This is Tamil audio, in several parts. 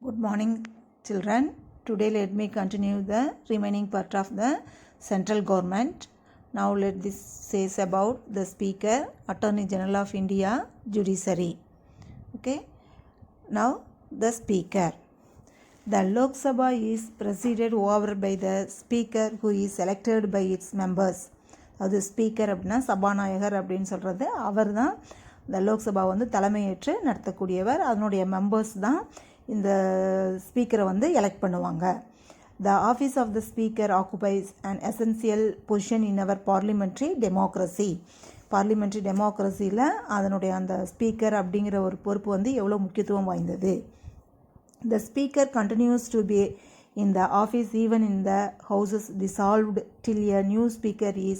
Good morning, children. Today let me continue the remaining part of the central government. Now let this says about the Speaker, Attorney General of India, Judiciary. Okay. Now the Speaker. The Lok Sabha is presided over by the Speaker who is elected by its members. அது ஸ்பீக்கர் அப்படின்னா சபாநாயகர் அப்படின்னு சொல்கிறது அவர் தான் இந்த லோக்சபா வந்து தலைமையேற்று நடத்தக்கூடியவர். அதனுடைய மெம்பர்ஸ் தான் இந்த ஸ்பீக்கரை வந்து எலெக்ட் பண்ணுவாங்க. The office of the speaker occupies an essential position in our parliamentary democracy. Parliamentary டெமோக்ரஸியில் அதனுடைய அந்த ஸ்பீக்கர் அப்படிங்கிற ஒரு பொறுப்பு வந்து எவ்வளோ முக்கியத்துவம் வாய்ந்தது. The speaker continues to be in the office even in the houses dissolved till a new speaker is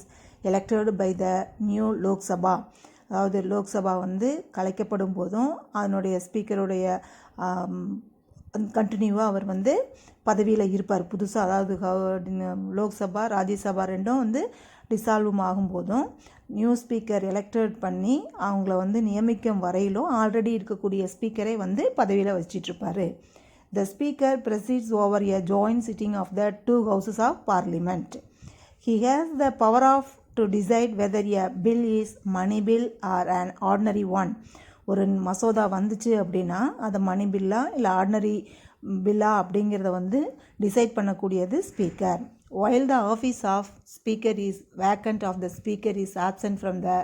elected by the new Lok Sabha. அதாவது லோக்சபா வந்து கலைக்கப்படும் போதும் அதனுடைய ஸ்பீக்கருடைய கண்டினியூவாக அவர் வந்து பதவியில் இருப்பார் புதுசாக. அதாவது லோக்சபா ராஜ்யசபா ரெண்டும் வந்து டிசால்வும் ஆகும்போதும் நியூ ஸ்பீக்கர் எலெக்டட் பண்ணி அவங்கள வந்து நியமிக்கும் வரையிலும் ஆல்ரெடி இருக்கக்கூடிய ஸ்பீக்கரை வந்து பதவியில் வச்சிட்ருப்பார். The speaker presides over a joint sitting of the two houses of parliament. He has the power to decide whether a bill is money bill or an ordinary one. ஒரு மசோதா வந்துச்சு அப்படின்னா அது மணி பில்லா இல்லை ஆர்டினரி பில்லா அப்படிங்கிறத வந்து டிசைட் பண்ணக்கூடியது speaker. While the office of speaker is vacant of the speaker is absent from the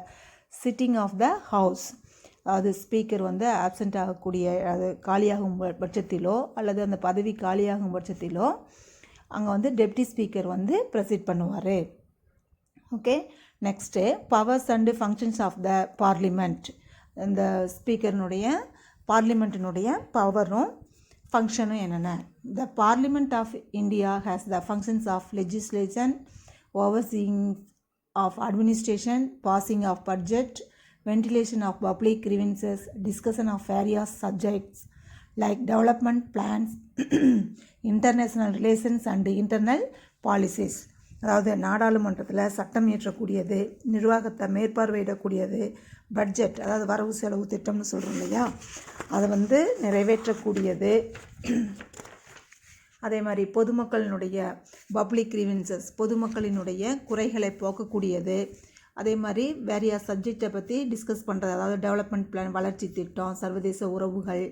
sitting of the house. அது ஸ்பீக்கர் வந்து ஆப்சண்ட் ஆகக்கூடிய அது காலியாகும் பட்சத்திலோ அல்லது அந்த பதவி காலியாகும் பட்சத்திலோ அங்கே வந்து டெப்டி ஸ்பீக்கர் வந்து ப்ரெசிட் பண்ணுவார். Okay. Next powers and functions of the parliament. இந்த ஸ்பீக்கர்னுடைய பார்லிமெண்ட்டினுடைய பவரும் ஃபங்க்ஷனும் என்னென்ன. The parliament of India has the functions of legislation, overseeing of administration, passing of budget, ventilation of public grievances, discussion of various subjects like development plans, international relations and internal policies. அதாவது நாடாளுமன்றத்தில் சட்டம் இயற்றக்கூடியது, நிர்வாகத்தை மேற்பார்வையிடக்கூடியது, பட்ஜெட் அதாவது வரவு செலவு திட்டம்னு சொல்கிறோம் இல்லையா, அதை வந்து நிறைவேற்றக்கூடியது. அதே மாதிரி பொதுமக்களினுடைய பப்ளிக் கிரீவன்சஸ் பொதுமக்களினுடைய குறைகளை போக்கக்கூடியது. அதே மாதிரி வேறையா சப்ஜெக்டை பற்றி டிஸ்கஸ் பண்ணுறது, அதாவது டெவலப்மெண்ட் பிளான் வளர்ச்சி திட்டம், சர்வதேச உறவுகள்,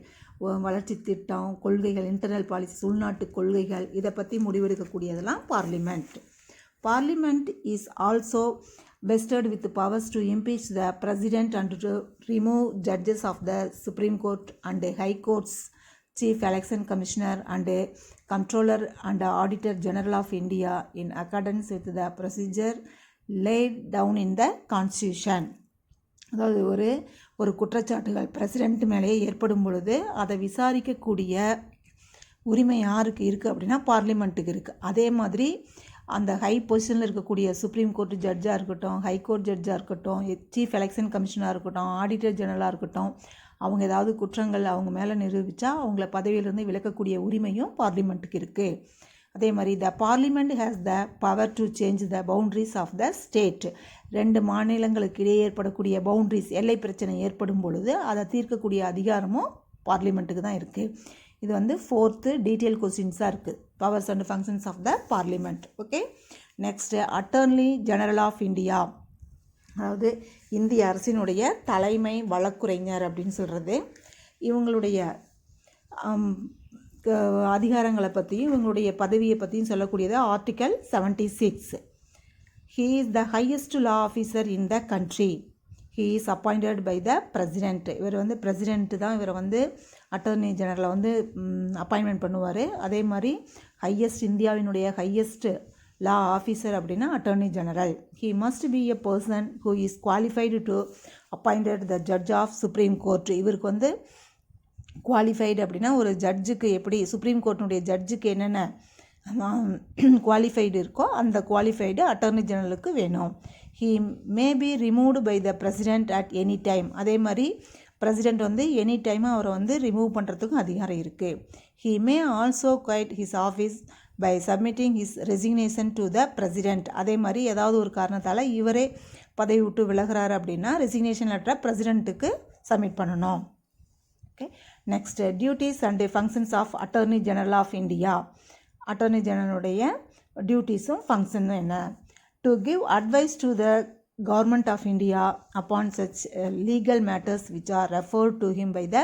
வளர்ச்சி திட்டம், கொள்கைகள், இன்டர்னல் பாலிசிஸ் உள்நாட்டு கொள்கைகள், இதை பற்றி முடிவெடுக்கக்கூடியதெல்லாம் parliament. Parliament is also vested with powers to impeach the president and to remove judges of the supreme court and high courts, chief election commissioner and controller and auditor general of India in accordance with the procedure laid down in the constitution. அதாவது ஒரு குற்றச்சாட்டுகள் பிரசிடென்ட் மேலேயே ஏற்படும் பொழுது அதை விசாரிக்கக்கூடிய உரிமை யாருக்கு இருக்குது அப்படின்னா பார்லிமெண்ட்டுக்கு இருக்குது. அதே மாதிரி அந்த ஹை பொசிஷனில் இருக்கக்கூடிய சுப்ரீம் கோர்ட் ஜட்ஜாக இருக்கட்டும், ஹை கோர்ட் ஜட்ஜாக இருக்கட்டும், சீஃப் எலெக்ஷன் கமிஷனாக இருக்கட்டும், ஆடிட்டர் ஜெனரலாக இருக்கட்டும், அவங்க ஏதாவது குற்றங்கள் அவங்க மேலே நிரூபித்தா அவங்கள பதவியிலிருந்து விலக்கக்கூடிய உரிமையும் பார்லிமெண்ட்டுக்கு இருக்குது. அதே மாதிரி the parliament has the power to change the boundaries of the state. ரெண்டு மாநிலங்களுக்கு இடையே ஏற்படக்கூடிய பவுண்ட்ரிஸ் எல்லை பிரச்சனை ஏற்படும் பொழுது அதை தீர்க்கக்கூடிய அதிகாரமும் பார்லிமெண்ட்டுக்கு தான் இருக்குது. இது வந்து 4th டீட்டெயில் கொஸ்டின்ஸாக இருக்குது, powers and functions of the parliament. Okay. Next attorney general of India. அதாவது இந்திய அரசினுடைய தலைமை வழக்குரைஞர் அப்படின்னு சொல்கிறது. இவங்களுடைய அதிகாரங்களை பற்றியும் இவங்களுடைய பதவியை பற்றியும் சொல்லக்கூடியது article 76. He is the highest law officer in the country. He is appointed by the president. இவர் வந்து பிரசிடென்ட்டு தான் இவரை வந்து அட்டர்னி ஜெனரலை வந்து அப்பாயின்மெண்ட் பண்ணுவார். அதே மாதிரி இந்தியாவினுடைய ஹையஸ்ட் லா ஆஃபீஸர் அப்படின்னா attorney general. He must be a person who is qualified to appointed the judge of supreme court. இவருக்கு வந்து குவாலிஃபைடு அப்படின்னா ஒரு ஜட்ஜுக்கு எப்படி சுப்ரீம் கோர்ட்டினுடைய ஜட்ஜுக்கு என்னென்ன குவாலிஃபைடு இருக்கோ அந்த குவாலிஃபைடு அட்டர்னி ஜெனரலுக்கு வேணும். He may be removed by the president at any time. அதே மாதிரி பிரசிடென்ட் வந்து எனி டைம் அவரை வந்து ரிமூவ் பண்ணுறதுக்கும் அதிகாரம் இருக்குது. He may also quit his office by submitting his resignation to the president. அதே மாதிரி ஏதாவது ஒரு காரணத்தால் இவரே பதவி விட்டு விலகிறாரு அப்படின்னா ரெசிக்னேஷன் லெட்டரை பிரசிடென்ட்டுக்கு சப்மிட் பண்ணணும். Okay. Next duties and functions of attorney general of India. Attorney ஜெனரலுடைய டியூட்டிஸும் ஃபங்க்ஷனும் என்ன? To give advice to the government of India upon such legal matters which are referred to him by the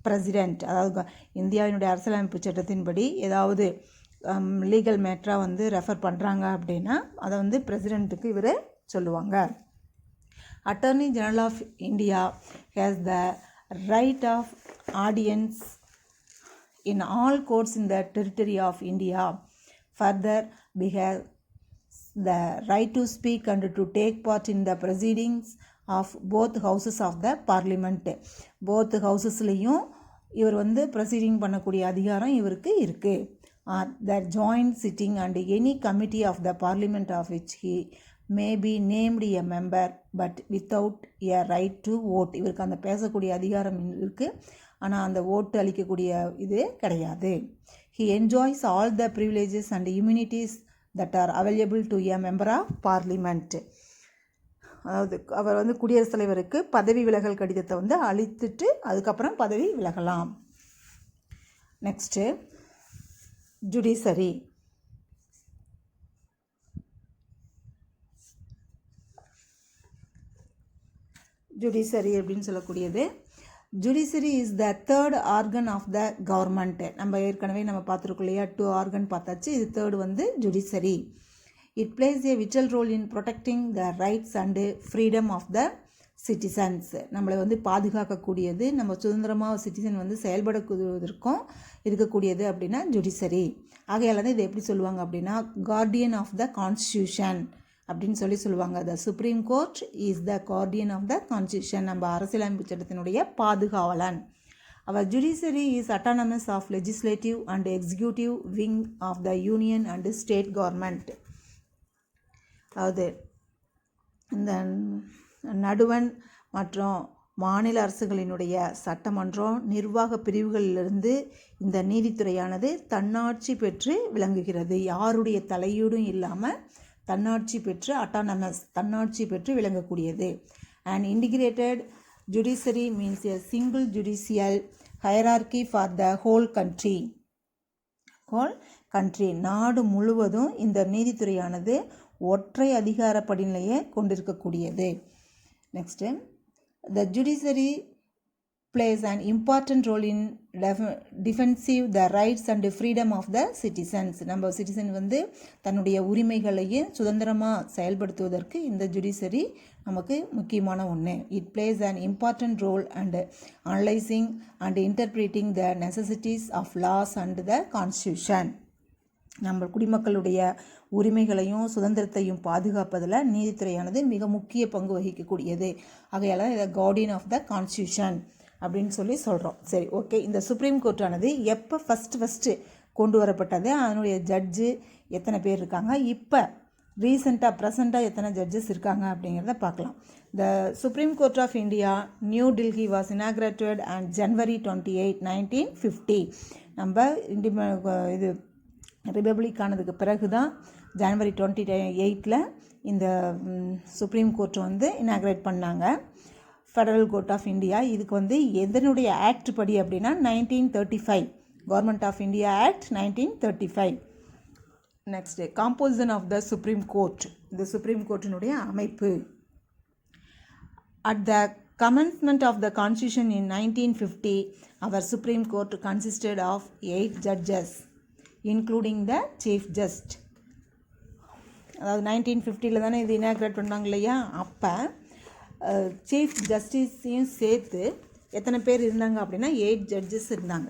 president. அதாவது இந்தியாவினுடைய அரசியலமைப்பு சட்டத்தின்படி ஏதாவது லீகல் மேட்டராக வந்து ரெஃபர் பண்ணுறாங்க அப்படின்னா அதை வந்து பிரசிடெண்ட்டுக்கு இவர் சொல்லுவாங்க. Attorney general of India has the right of audience in all courts in the territory of India. Further, we have the right to speak and to take part in the proceedings of both houses of the parliament. both houses-லையும் இவர் வந்து ப்ரொசீடிங் பண்ணக்கூடிய அதிகாரம் இவருக்கு இருக்குது. the joint sitting and any committee of the parliament of which he may be named a member but without a right to vote. இவருக்கு அந்த பேசக்கூடிய அதிகாரம் இருக்குது, ஆனால் அந்த ஓட்டு அளிக்கக்கூடிய இது கிடையாது. He enjoys all the privileges and immunities that are available to a member of parliament. அதாவது அவர் வந்து குடியரசுத் தலைவருக்கு பதவி விலகல் கடிதத்தை வந்து அளித்துட்டு அதுக்கப்புறம் பதவி விலகலாம். Next judiciary. ஜுடிஷரி அப்படின்னு சொல்லக்கூடியது, judiciary is the third organ of the government. நம்ம ஏற்கனவே பார்த்துருக்கோம் இல்லையா, 2 ஆர்கன் பார்த்தாச்சு, இது தேர்டு வந்து judiciary. It plays a vital role in protecting the rights and freedom of the citizens. நம்மளை வந்து பாதுகாக்கக்கூடியது, நம்ம சுதந்திரமாக சிட்டிசன் வந்து செயல்படக்கூடியதற்கும் இருக்கக்கூடியது அப்படின்னா ஜுடிஷரி. ஆகையால் தான் இதை எப்படி சொல்லுவாங்க அப்படின்னா கார்டியன் ஆஃப் த கான்ஸ்டியூஷன் அப்படின்னு சொல்லுவாங்க. The supreme court is the guardian of the constitution. நம்ம அரசியலமைப்பு சட்டத்தினுடைய பாதுகாவலன். Our judiciary is autonomous of legislative and executive wing of the union and state government. அதாவது இந்த நடுவன் மற்றும் மாநில அரசுகளினுடைய சட்டமன்றம் நிர்வாக பிரிவுகளிலிருந்து இந்த நீதித்துறையானது தன்னாட்சி பெற்று விளங்குகிறது. யாருடைய தலையீடும் இல்லாமல் தன்னாட்சி பெற்று அட்டானமஸ் தன்னாட்சி பெற்று விளங்கக்கூடியது. And integrated judiciary means a single judicial hierarchy for the whole country. நாடு முழுவதும் இந்த நீதித்துறையானது ஒற்றை அதிகார படிநிலையை கொண்டிருக்கக்கூடியது. Next the judiciary plays an important role in defensive the rights and freedom of the citizens. நம்ம சிட்டிசன் வந்து தன்னுடைய உரிமைகளையும் சுதந்திரமாக செயல்படுத்துவதற்கு இந்த ஜுடிஷரி நமக்கு முக்கியமான ஒன்று. It plays an important role and analyzing and interpreting the necessities of laws and the constitution. நம்ம குடிமக்களுடைய உரிமைகளையும் சுதந்திரத்தையும் பாதுகாப்பதில் நீதித்துறையானது மிக முக்கிய பங்கு வகிக்கக்கூடியது. ஆகையால் இதை கார்டியன் ஆஃப் த கான்ஸ்டியூஷன் அப்படின்னு சொல்கிறோம். சரி, ஓகே. இந்த சுப்ரீம் கோர்ட்டானது எப்போ ஃபஸ்ட்டு கொண்டு வரப்பட்டது, அதனுடைய ஜட்ஜு எத்தனை பேர் இருக்காங்க, இப்போ ப்ரெசண்ட்டாக எத்தனை ஜட்ஜஸ் இருக்காங்க அப்படிங்கிறத பார்க்கலாம். The supreme court of India New Delhi was inaugurated and January 28, 1950. நம்ம இது ரிபப்ளிக் ஆனதுக்கு பிறகு தான் January 28 இந்த சுப்ரீம் கோர்ட் வந்து இனாக்ரேட் பண்ணாங்க. ஃபெடரல் கோர்ட் ஆஃப் இந்தியா இதுக்கு வந்து எதனுடைய ஆக்ட் படி அப்படின்னா 1935 government of India act 1935. Next composition of the supreme court. இந்த சுப்ரீம் கோர்ட்டினுடைய அமைப்பு. At the commencement of the constitution in 1950 our supreme court consisted of 8 judges including the chief justice. அதாவது 1950 தானே இது இனாக்ரேட் பண்ணாங்க இல்லையா, அப்போ சீஃப் ஜஸ்டிஸையும் சேர்த்து எத்தனை பேர் இருந்தாங்க அப்படின்னா 8 ஜட்ஜஸ் இருந்தாங்க.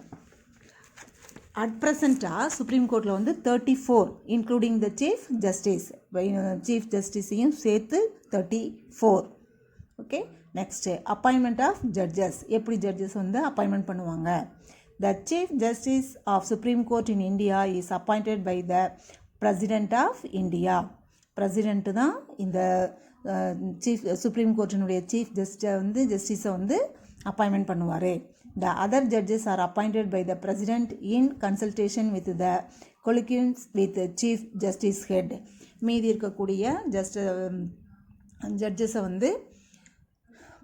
அட் ப்ரெசண்ட்டாக சுப்ரீம் கோர்ட்டில் வந்து 34 இன்க்ளூடிங் த சீஃப் ஜஸ்டிஸையும் சேர்த்து 34. Okay. Next appointment of judges. எப்படி ஜட்ஜஸ் வந்து அப்பாயின்மெண்ட் பண்ணுவாங்க? The chief justice of supreme court in India is appointed by the president of India. President தான் இந்த சுப்ரீம் கோர்ட்டினுடைய சீஃப் ஜஸ்டிஸை வந்து அப்பாயின்மெண்ட் பண்ணுவார். The other judges are appointed by the president in consultation with the colleagues with chief justice head. மீதி இருக்கக்கூடிய ஜட்ஜஸை வந்து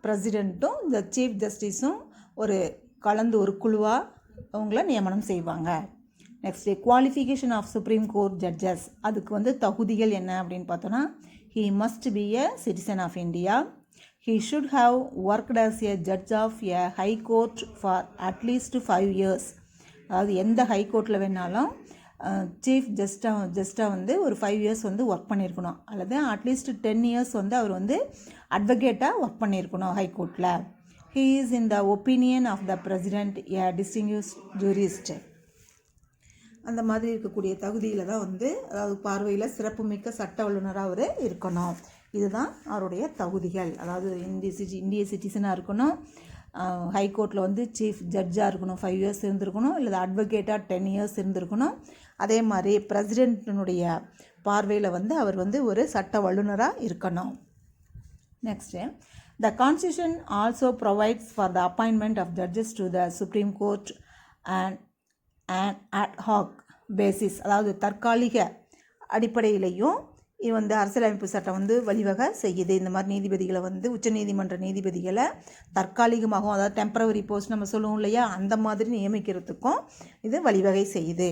பிரசிடெண்ட்டும் இந்த சீஃப் ஜஸ்டிஸும் ஒரு கலந்து ஒரு குழுவாக அவங்கள நியமனம் செய்வாங்க. Next qualification of supreme court judges, அதுக்கு வந்து தகுதிகள் என்ன அப்படின்னு பார்த்தோன்னா, he must be a citizen of India. He should have worked as a judge of a high court for at least 5 years. அதாவது எந்த ஹை கோர்ட்டில் வேணாலும் சீஃப் ஜஸ்ட்டாக வந்து ஒரு 5 இயர்ஸ் வந்து ஒர்க் பண்ணியிருக்கணும், அல்லது அட்லீஸ்ட் 10 இயர்ஸ் வந்து அவர் வந்து அட்வொகேட்டாக ஒர்க் பண்ணியிருக்கணும் ஹை கோர்ட்டில். He is in the opinion of the president a distinguished jurist. அந்த மாதிரி இருக்கக்கூடிய தகுதியில் தான் வந்து, அதாவது பார்வையில் சிறப்புமிக்க சட்ட வல்லுநராக அவர் இருக்கணும். இதுதான் அவருடைய தகுதிகள். அதாவது இந்திய சிட்டிசனாக இருக்கணும், ஹைகோர்ட்டில் வந்து சீஃப் ஜட்ஜாக இருக்கணும், 5 இயர்ஸ் இருந்திருக்கணும், இல்லை அட்வொகேட்டாக 10 இயர்ஸ் இருந்திருக்கணும். அதே மாதிரி பிரசிடென்ட்டினுடைய பார்வையில் வந்து அவர் வந்து ஒரு சட்ட வல்லுநராக இருக்கணும். Next, the constitution also provides for the appointment of judges to the supreme court and ad hoc basis, அதாவது தற்காலிக அடிப்படையிலையும் இது வந்து அரசியலமைப்பு சட்டம் வந்து வழிவகை செய்யுது. இந்த மாதிரி நீதிபதிகளை வந்து உச்சநீதிமன்ற நீதிபதிகளை தற்காலிகமாகவும், அதாவது டெம்பரவரி போஸ்ட் நம்ம சொல்லுவோம் இல்லையா, அந்த மாதிரி நியமிக்கிறதுக்கும் இது வழிவகை செய்யுது.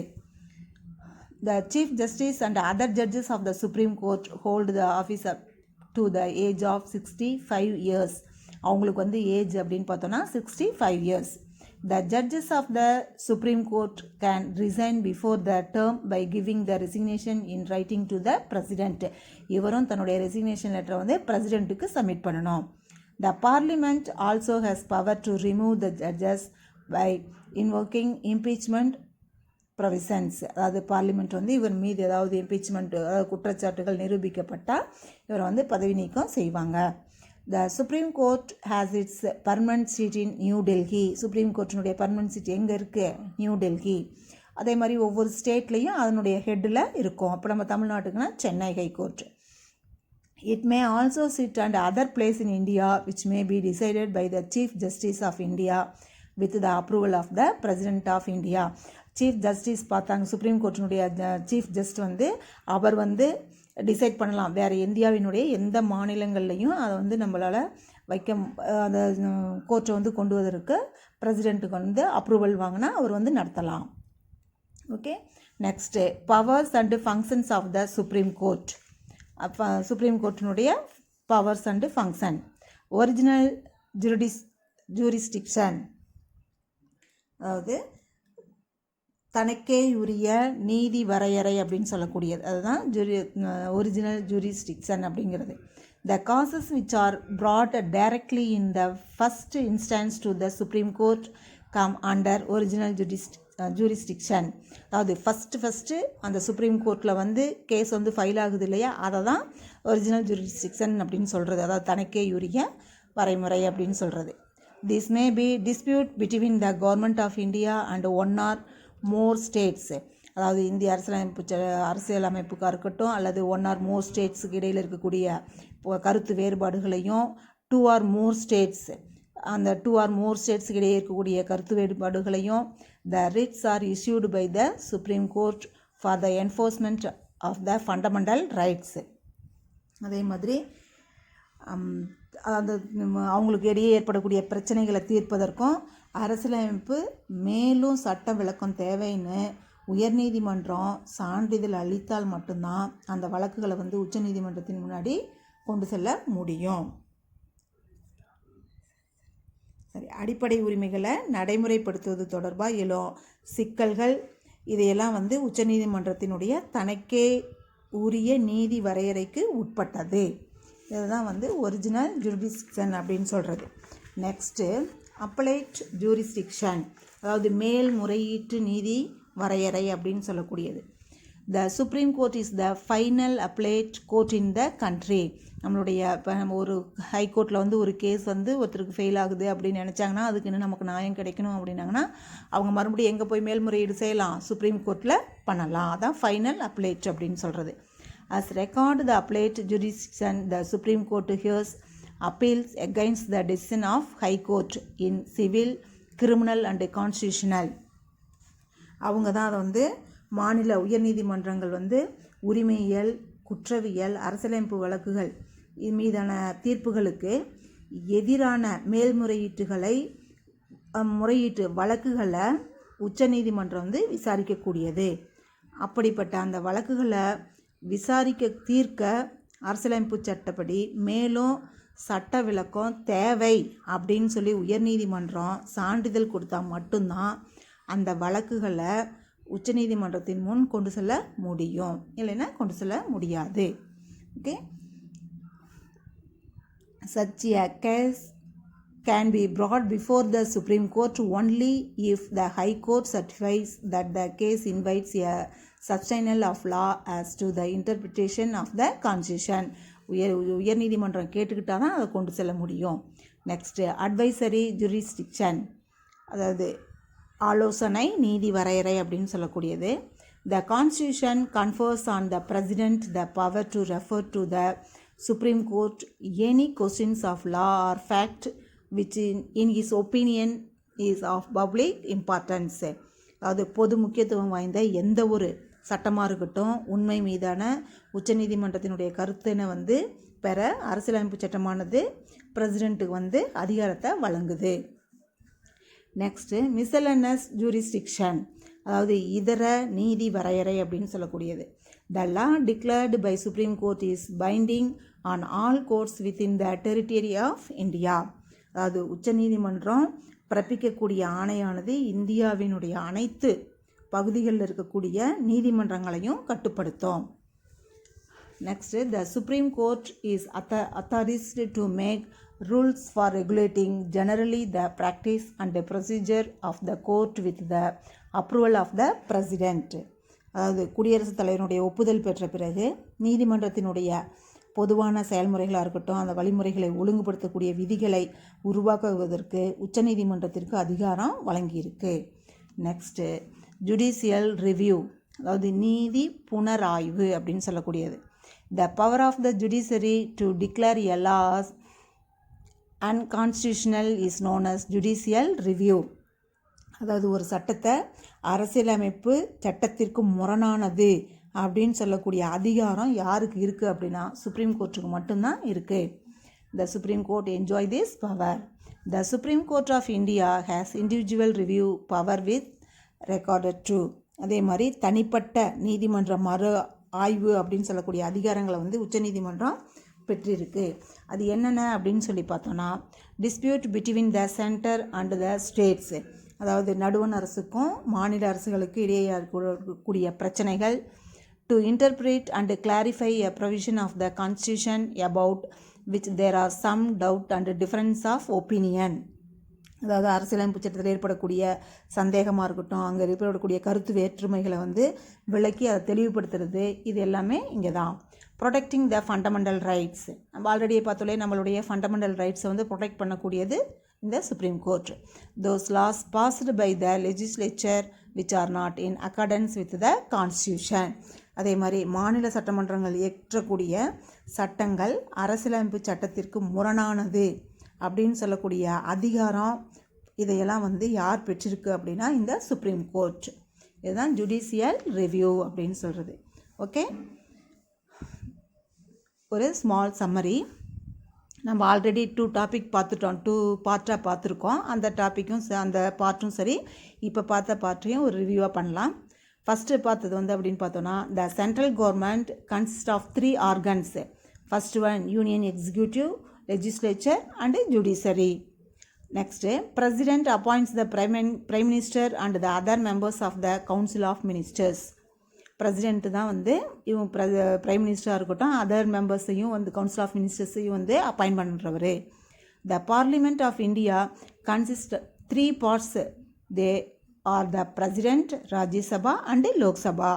The chief justice and other judges of the supreme court hold the office up to the age of 65 years. அவங்களுக்கு வந்து ஏஜ் அப்படின்னு பார்த்தோன்னா 65 years. The judges of the Supreme Court can resign before the term by giving the resignation in writing to the President. இவரும் தன்னுடைய ரெசிக்னேஷன் லெட்டரை வந்து பிரசிடெண்ட்டுக்கு சப்மிட் பண்ணணும். The Parliament also has power to remove the judges by invoking impeachment provisions. அதாவது பார்லிமெண்ட் வந்து இவர் மீது ஏதாவது இம்பீச்மெண்ட், அதாவது குற்றச்சாட்டுகள் நிரூபிக்கப்பட்டால் இவரை வந்து பதவி நீக்கம் செய்வாங்க. The Supreme Court has its permanent seat in New Delhi. Supreme கோர்ட்டினுடைய பர்மனன்ட் சீட் எங்கே இருக்குது? நியூ டெல்லி. அதே மாதிரி ஒவ்வொரு ஸ்டேட்லேயும் அதனுடைய ஹெட்டில் இருக்கும். அப்போ நம்ம தமிழ்நாட்டுக்குன்னா Chennai high court. It may also sit and other place in India which may be decided by the chief justice of India with the approval of the president of India. Chief justice பார்த்தாங்க, சுப்ரீம் கோர்ட்டினுடைய சீஃப் ஜஸ்ட் வந்து அவர் வந்து டிசைட் பண்ணலாம். வேறு இந்தியாவினுடைய எந்த மாநிலங்கள்லையும் அதை வந்து நம்மளால் அந்த கோர்ட்டை வந்து கொண்டு வருவதற்கு பிரசிடெண்ட்டுக்கு வந்து அப்ரூவல் வாங்கினா அவர் வந்து நடத்தலாம். Okay, next powers and functions of the supreme court. அப்போ சுப்ரீம் கோர்ட்டினுடைய powers and function. Original jurisdiction, அதாவது தனக்கே உரிய நீதி வரையறை அப்படின்னு சொல்லக்கூடியது, அதுதான் ஒரிஜினல் ஜூரிஸ்டிக்ஷன் அப்படிங்கிறது. The causes which are brought directly in the first instance to the Supreme Court come under original jurisdiction. அதாவது ஃபஸ்ட்டு அந்த சுப்ரீம் கோர்ட்டில் வந்து கேஸ் வந்து ஃபைல் ஆகுது இல்லையா, அதை தான் ஒரிஜினல் ஜூரிஸ்டிக்ஷன் அப்படின்னு சொல்கிறது, அதாவது தனக்கே உரிய வரைமுறை அப்படின்னு சொல்கிறது. This may be dispute between the government of India and one or more states, அதாவது இந்திய அரசியலமைப்புக்காக இருக்கட்டும் அல்லது ஒன் ஆர் மோர் ஸ்டேட்ஸுக்கு இடையில் இருக்கக்கூடிய கருத்து வேறுபாடுகளையும், 2 or more ஸ்டேட்ஸ், அந்த 2 or more ஸ்டேட்ஸுக்கு இடையே இருக்கக்கூடிய கருத்து வேறுபாடுகளையும் the writs are issued by the supreme court for the enforcement of the fundamental rights. அதே மாதிரி அந்த அவங்களுக்கு இடையே ஏற்படக்கூடிய பிரச்சனைகளை தீர்ப்பதற்கும் அரசியலமைப்பு மேலும் சட்ட விளக்கம் தேவைன்னு உயர்நீதிமன்றம் சான்றிதழ் அளித்தால் மட்டும்தான் அந்த வழக்குகளை வந்து உச்சநீதிமன்றத்தின் முன்னாடி கொண்டு செல்ல முடியும். சரி, அடிப்படை உரிமைகளை நடைமுறைப்படுத்துவது தொடர்பாக எழும் சிக்கல்கள் இதையெல்லாம் வந்து உச்சநீதிமன்றத்தினுடைய தனக்கே உரிய நீதி வரையறைக்கு உட்பட்டது. இதுதான் வந்து ஒரிஜினல் ஜூரிஸ்டிக்ஷன் அப்படின்னு சொல்கிறது. நெக்ஸ்ட்டு அப்பலைட் ஜூரிஸ்டிக்ஷன், அதாவது மேல்முறையீட்டு நீதி வரையறை அப்படின்னு சொல்லக்கூடியது. The supreme court is the final appellate court in the country. நம்மளுடைய இப்போ நம்ம ஒரு ஹைகோர்ட்டில் வந்து ஒரு கேஸ் வந்து ஒருத்தருக்கு ஃபெயில் ஆகுது அப்படின்னு நினச்சாங்கன்னா, அதுக்கு இன்னும் நமக்கு நியாயம் கிடைக்கணும் அப்படின்னாங்கன்னா அவங்க மறுபடியும் எங்கே போய் மேல்முறையீடு செய்யலாம்? சுப்ரீம் கோர்ட்டில் பண்ணலாம். அதான் ஃபைனல் அப்பலைட் அப்படின்னு சொல்கிறது. As record the appellate jurisdiction, the Supreme Court hears appeals against the decision of High Court in civil, criminal and constitutional. அவங்க தான் அதை வந்து மாநில உயர்நீதிமன்றங்கள் வந்து உரிமையியல், குற்றவியல், அரசியலமைப்பு வழக்குகள் மீதான தீர்ப்புகளுக்கு எதிரான மேல்முறையீட்டுகளை முறையீட்டு வழக்குகளை உச்சநீதிமன்றம் வந்து விசாரிக்கக்கூடியது. அப்படிப்பட்ட அந்த வழக்குகளை தீர்க்க அரசியலமைப்பு சட்டப்படி மேலும் சட்ட விளக்கம் தேவை அப்படின்னு சொல்லி உயர்நீதிமன்றம் சான்றிதழ் கொடுத்தா மட்டும்தான் அந்த வழக்குகளை உச்சநீதிமன்றத்தின் முன் கொண்டு செல்ல முடியும், இல்லைன்னா கொண்டு செல்ல முடியாது. Okay, such a case can be brought before the Supreme Court only if the High Court certifies that the case invites a substantial of law as to the interpretation of the Constitution. உயர்நீதிமன்றம் கேட்டுக்கிட்டால் தான் அதை கொண்டு செல்ல முடியும். நெக்ஸ்ட்டு அட்வைசரி ஜூரிஸ்டிக்ஷன், அதாவது ஆலோசனை நீதி வரையறை அப்படின்னு சொல்லக்கூடியது. The Constitution confers on the President the power to refer to the Supreme Court any questions of law or fact which in his opinion is of public importance. அதாவது பொது முக்கியத்துவம் வாய்ந்த எந்த ஒரு சட்டமாக இருக்கட்டும், உண்மை மீதான உச்சநீதிமன்றத்தினுடைய கருத்தினை வந்து பெற அரசியலமைப்பு சட்டமானது பிரசிடெண்ட்டுக்கு வந்து அதிகாரத்தை வழங்குது. நெக்ஸ்ட்டு மிசலனஸ் ஜூரிஸ்டிக்ஷன், அதாவது இதர நீதி வரையறை அப்படின்னு சொல்லக்கூடியது. The law declared by Supreme Court is binding on all courts within the territory of India. அதாவது உச்சநீதிமன்றம் பிறப்பிக்கக்கூடிய ஆணையானது இந்தியாவினுடைய அனைத்து பகுதிகளில் இருக்கக்கூடிய நீதிமன்றங்களையும் கட்டுப்படுத்தும். Next, the supreme court is authorized to make rules for regulating generally the practice and the procedure of the court with the approval of the president. அதாவது குடியரசுத் தலைவருடைய ஒப்புதல் பெற்ற பிறகு நீதிமன்றத்தினுடைய பொதுவான செயல்முறைகளாக இருக்கட்டும், அந்த வழிமுறைகளை ஒழுங்குபடுத்தக்கூடிய விதிகளை உருவாக்குவதற்கு உச்சநீதிமன்றத்திற்கு அதிகாரம் வழங்கியிருக்கு. நெக்ஸ்ட்டு ஜுடிஷியல் ரிவ்யூ, அதாவது நீதி புனராய்வு அப்படின்னு சொல்லக்கூடியது. The power of the judiciary to declare a laws unconstitutional is known as judicial review. அதாவது ஒரு சட்டத்தை அரசியலமைப்பு சட்டத்திற்கு முரணானது அப்படின்னு சொல்லக்கூடிய அதிகாரம் யாருக்கு இருக்குது அப்படின்னா சுப்ரீம் கோர்ட்டுக்கு மட்டும்தான் இருக்குது. The supreme court enjoy this power. The supreme court of India has individual review power with recorded true. அதே மாதிரி தனிப்பட்ட நீதிமன்ற மறு ஆய்வு அப்படின்னு சொல்லக்கூடிய அதிகாரங்களை வந்து உச்சநீதிமன்றம் பெற்றிருக்கு. அது என்னென்ன அப்படின்னு சொல்லி பார்த்தோன்னா, dispute between the centre and the states, அதாவது நடுவண் அரசுக்கும் மாநில அரசுகளுக்கு இடையே இருக்கக்கூடிய பிரச்சனைகள். To interpret and clarify a provision of the constitution about which there are some doubt and difference of opinion. அதாவது அரசியலமைப்பு சட்டத்தில் ஏற்படக்கூடிய சந்தேகமாக இருக்கட்டும், அங்கே ஏற்படக்கூடிய கருத்து வேற்றுமைகளை வந்து விளக்கி அதை தெளிவுபடுத்துறது, இது எல்லாமே இங்கே தான். ப்ரொடெக்டிங் த ஃபண்டமெண்டல் ரைட்ஸ், நம்ம ஆல்ரெடியே பார்த்தோலே நம்மளுடைய ஃபண்டமெண்டல் ரைட்ஸை வந்து ப்ரொடெக்ட் பண்ணக்கூடியது இந்த supreme court. Those laws passed by the legislature which are not in accordance with the constitution. அதே மாதிரி மாநில சட்டமன்றங்கள் இயற்றக்கூடிய சட்டங்கள் அரசியலமைப்பு சட்டத்திற்கு முரணானது அப்படின்னு சொல்லக்கூடிய அதிகாரம் இதையெல்லாம் வந்து யார் பெற்றிருக்கு அப்படின்னா இந்த சுப்ரீம் கோர்ட். இதுதான் ஜுடிஷியல் ரிவ்யூ அப்படின்னு சொல்கிறது. ஓகே, ஒரு ஸ்மால் சம்மரி. நம்ம ஆல்ரெடி 2 டாபிக் பார்த்துட்டோம், 2 பார்ட்டாக பார்த்துருக்கோம். அந்த டாப்பிக்கும் அந்த பார்ட்டும் சரி, இப்போ பார்த்த பார்ட்டையும் ஒரு ரிவ்யூவாக பண்ணலாம். ஃபஸ்ட்டு பார்த்தது வந்து அப்படின்னு பார்த்தோன்னா, the central government consist of 3 organs. First one union executive, legislature and judiciary. Next president appoints the prime minister and the other members of the council of ministers. President தான் வந்து இவங்க பிரைம் மினிஸ்டராக இருக்கட்டும், அதர் மெம்பர்ஸையும் வந்து கவுன்சில் ஆஃப் மினிஸ்டர்ஸையும் வந்து அப்பாயிண்ட் பண்ணுறவர். The parliament of India consist 3 parts. They are the president, Rajya Sabha and Lok Sabha.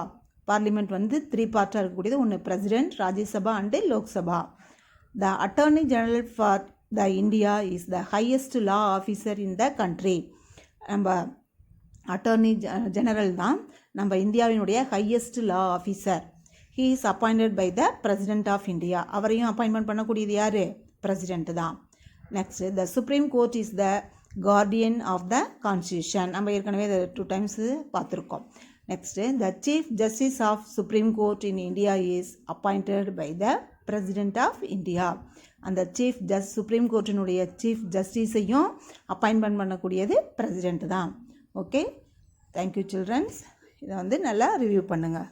Parliament வந்து 3 பார்ட்டாக இருக்கக்கூடியது. ஒன்று president, Rajya Sabha and Lok Sabha. The attorney general for the India is the highest law officer in the country. நம்ம அட்டார்னி ஜெனரல் தான் நம்ம இந்தியாவினுடைய highest law officer. He is appointed by the president of India. அவரையும் அப்பாயின்மெண்ட் பண்ணக்கூடியது யார்? பிரசிடெண்ட் தான். Next, the supreme court is the guardian of the constitution. நம்ம ஏற்கனவே இதை 2 டைம்ஸ் பார்த்துருக்கோம். Next, the chief justice of supreme court in India is appointed by the president of India. அந்த சுப்ரீம் கோர்ட்டினுடைய சீஃப் ஜஸ்டிஸையும் அப்பாயின்மெண்ட் பண்ணக்கூடியது பிரசிடெண்ட் தான். Okay, thank you childrens. இதை வந்து நல்லா ரிவ்யூ பண்ணுங்கள்.